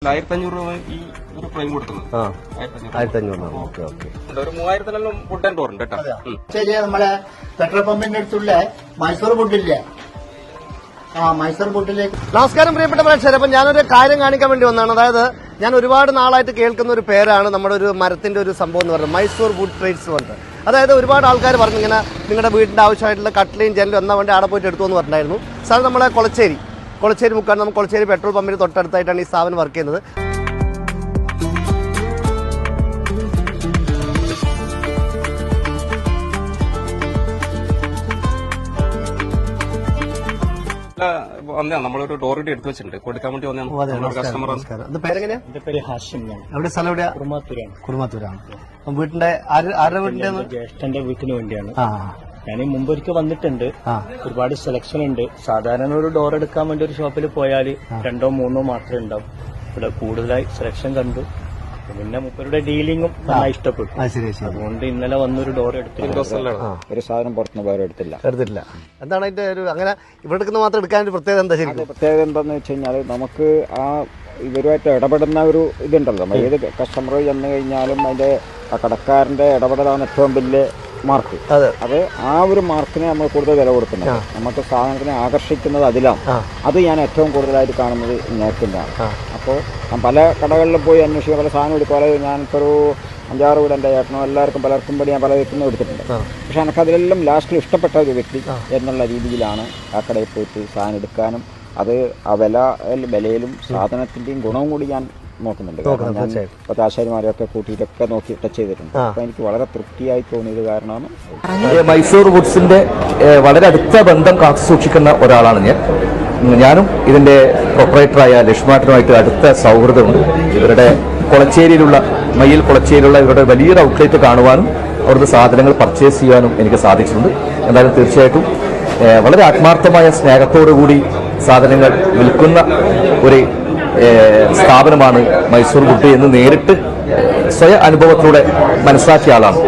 1500 രൂപ ഈ ഒരു ഫ്രെയിം കൊടുക്കുന്നത്. 1500. Okay okay. ഒരു 3000-നെല്ലാം വുഡ് ആൻഡ് ഡോർ ഉണ്ട് കേട്ടോ. ശരി, നമ്മളെ പെട്രോൾ പമ്പിന്റെ അടുത്തുള്ള മൈസൂർ വുഡില്ലേ, മൈസൂർ വുഡിലേക്ക്. നമസ്കാരം പ്രിയപ്പെട്ട പ്രേക്ഷകർ. അപ്പം ഞാനൊരു കാര്യം കാണിക്കാൻ വേണ്ടി വന്നതാണ്. അതായത് ഞാൻ ഒരുപാട് നാളായിട്ട് കേൾക്കുന്ന ഒരു പേരാണ് നമ്മുടെ ഒരു മരത്തിന്റെ ഒരു സംഭവം എന്ന് പറയുന്നത്, മൈസൂർ വുഡ് ട്രേഡ്സ് പറഞ്ഞിട്ട്. അതായത് ഒരുപാട് ആൾക്കാർ പറഞ്ഞു ഇങ്ങനെ നിങ്ങളുടെ വീടിന്റെ ആവശ്യമായിട്ടുള്ള കട്ടിലയും ജനലും എന്നാ വേണ്ടി അവിടെ പോയിട്ട് എടുത്തു എന്ന് പറഞ്ഞിട്ടുണ്ടായിരുന്നു. സാർ നമ്മളെ കൊളച്ചേരി മുക്കാണ്. നമുക്ക് കൊളച്ചേരി പെട്രോൾ പമ്പിന് തൊട്ടടുത്തായിട്ടാണ് ഈ സ്ഥാപനം വർക്ക് ചെയ്യുന്നത്. നമ്മളൊരു ഡോർ എടുത്തു വെച്ചിട്ടുണ്ട്, കൊടുക്കാൻ വേണ്ടി വന്ന കസ്റ്റമർ. പേരെങ്ങനെയാ? എന്റെ പേര് ഹാഷിം. എവിടെ സ്ഥലം? എവിടെയാ? കുറുമാത്തൂരാണ്. വീട്ടിന്റെ ആരുടെ വീടിന്റെ? ജ്യേഷ്ഠന്റെ വീട്ടിന് വേണ്ടിയാണ്. ഞാൻ മുമ്പൊരിക്കൽ വന്നിട്ടുണ്ട്. ഒരുപാട് സെലക്ഷൻ ഉണ്ട്. സാധാരണ ഒരു ഡോർ എടുക്കാൻ വേണ്ടി ഒരു ഷോപ്പിൽ പോയാൽ 2 or 3 മാത്രമേ ഉണ്ടാവും. ഇവിടെ കൂടുതലായി സെലക്ഷൻ കണ്ടു. പിന്നെ മുപ്പരുടെ ഡീലിംഗും നന്നായി ഇഷ്ടപ്പെട്ടു. അതുകൊണ്ട് ഇന്നലെ വന്നൊരു ഡോർ എടുത്തില്ല. ഒരു സാധനം പുറത്തുനിന്ന് വേറെ എടുത്തില്ല. എന്താണ് അതിന്റെ ഒരു അങ്ങനെ ഇവിടെ എടുക്കുന്ന മാത്രം എടുക്കാൻ പ്രത്യേകത എന്താ? ശരി, പ്രത്യേകത എന്താന്ന് വെച്ച് കഴിഞ്ഞാൽ നമുക്ക് ആ ഇവരുമായിട്ട് ഇടപെടുന്ന ഒരു ഇതുണ്ടല്ലോ. നമ്മൾ ഏത് കസ്റ്റമർ ചെന്ന് കഴിഞ്ഞാലും അതിന്റെ ആ കടക്കാരന്റെ ഇടപെടലാണ് ഏറ്റവും വലിയ മാർക്ക്. അത് ആ ഒരു മാർക്കിനെ നമ്മൾ കൂടുതൽ വില കൊടുക്കുന്നത്. നമുക്ക് സാധനത്തിനെ ആകർഷിക്കുന്നത് അതിലാണ്. അത് ഞാൻ ഏറ്റവും കൂടുതലായിട്ട് കാണുന്നത് നേരത്തിൻ്റെയാണ്. അപ്പോൾ പല കടകളിലും പോയി അന്വേഷിക്കുക, പല സാധനം എടുക്കുക. ഞാനിപ്പോൾ ഒരു 5-6 വീട് എൻ്റെ ചേട്ടനോ പലർക്കും വേണ്ടി ഞാൻ പല വ്യക്തിനും എടുത്തിട്ടുണ്ട്. പക്ഷെ എനിക്കതിലെല്ലാം ലാസ്റ്റിൽ ഇഷ്ടപ്പെട്ട ഒരു വ്യക്തി എന്നുള്ള രീതിയിലാണ് ആ കടയിൽ പോയിട്ട് സാധനം എടുക്കാനും അത് ആ വിലയിലും സാധനത്തിൻ്റെയും ഗുണവും കൂടി ഞാൻ നോക്കുന്നുണ്ട്. ഇപ്പോഴത്തെ ആശാരിമാരെയൊക്കെ കൂട്ടിയിട്ടൊക്കെ നോക്കി ടച്ച് ചെയ്തിട്ടുണ്ട്. അപ്പൊ എനിക്ക് വളരെ തൃപ്തിയായി തോന്നിയത് കാരണമാണ്. മൈസൂർ വുഡ്സിന്റെ വളരെ അടുത്ത ബന്ധം കാത്തു സൂക്ഷിക്കുന്ന ഒരാളാണ് ഞാനും ഇതിന്റെ പ്രൊപ്പറേറ്ററായ ലക്ഷ്മാട്ടനുമായിട്ട് അടുത്ത സൗഹൃദമുണ്ട്. ഇവരുടെ കൊളച്ചേരിയിലുള്ള ഇവരുടെ വലിയൊരു ഔട്ട്ലെറ്റ് കാണുവാനും അവരുടെ സാധനങ്ങൾ പർച്ചേസ് ചെയ്യാനും എനിക്ക് സാധിച്ചിട്ടുണ്ട്. എന്തായാലും തീർച്ചയായിട്ടും വളരെ ആത്മാർത്ഥമായ സ്നേഹത്തോടുകൂടി സാധനങ്ങൾ വിൽക്കുന്ന ഒരു സ്ഥാപനമാണ് മൈസൂർ വുഡ് എന്ന് നേരിട്ട് സ്വയ അനുഭവത്തിലൂടെ മനസ്സിലാക്കിയ ആളാണ്.